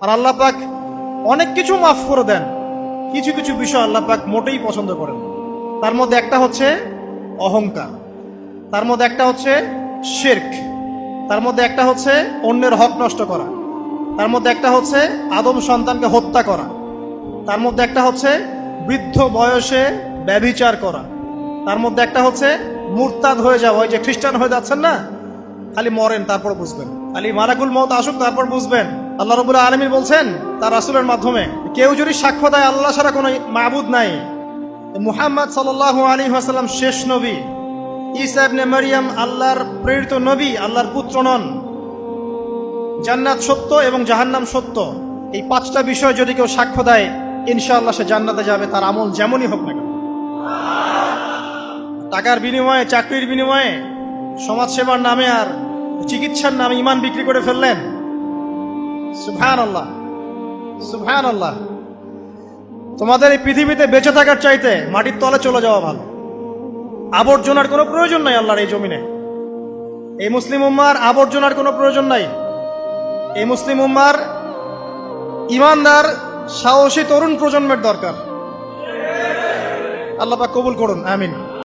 আর আল্লাহ পাক অনেক কিছু মাফ করে দেন, কিছু কিছু বিষয় আল্লাহ পাক মোটেই পছন্দ করেন। তার মধ্যে একটা হচ্ছে অহংকার, তার মধ্যে একটা হচ্ছে শিরক, তার মধ্যে একটা হচ্ছে অন্যের হক নষ্ট করা, তার মধ্যে একটা হচ্ছে আদম সন্তানকে হত্যা করা, তার মধ্যে একটা হচ্ছে বৃদ্ধ বয়সে ব্যভিচার করা, তার মধ্যে একটা হচ্ছে মুরতাদ হয়ে যাওয়া। ওই যে খ্রিস্টান হয়ে যাচ্ছেন না, খালি মরেন তারপর বুঝবেন, খালি মালাকুল মউত আসুক তারপর বুঝবেন। আল্লাহ রাব্বুল আলামিন বলছেন তার রাসূলের মাধ্যমে, কেউ যদি সাক্ষ্য দেয় আল্লাহ ছাড়া কোনো মাবুদ নাই, মুহাম্মদ সাল্লাল্লাহু আলাইহি ওয়াসাল্লাম শেষ নবী, ঈসা ইবনে মারইয়াম আল্লাহর প্রেরিত নবী, আল্লাহর পুত্র নন, জান্নাত সত্য এবং জাহান্নাম সত্য, এই পাঁচটা বিষয় যদি কেউ সাক্ষ্য দেয় ইনশাআল্লাহ সে জান্নাতে যাবে, তার আমল যেমনই হোক না কেন। টাকার বিনিময়ে, চাকরির বিনিময়ে, সমাজসেবার নামে আর চিকিৎসার নামে ইমান বিক্রি করে ফেললেন, সুবহানাল্লাহ সুবহানাল্লাহ। তোমাদের এই পৃথিবীতে বেঁচে থাকার চাইতে মাটির তলে চলে যাওয়া ভালো। আবর্জনার কোনো প্রয়োজন নাই আল্লাহর এই জমিনে। এই মুসলিম উম্মার আবর্জনার কোনো প্রয়োজন নাই। এই মুসলিম উম্মার ইমানদার সাহসী তরুণ প্রজন্মের দরকার। আল্লাহ পাক কবুল করুন, আমিন।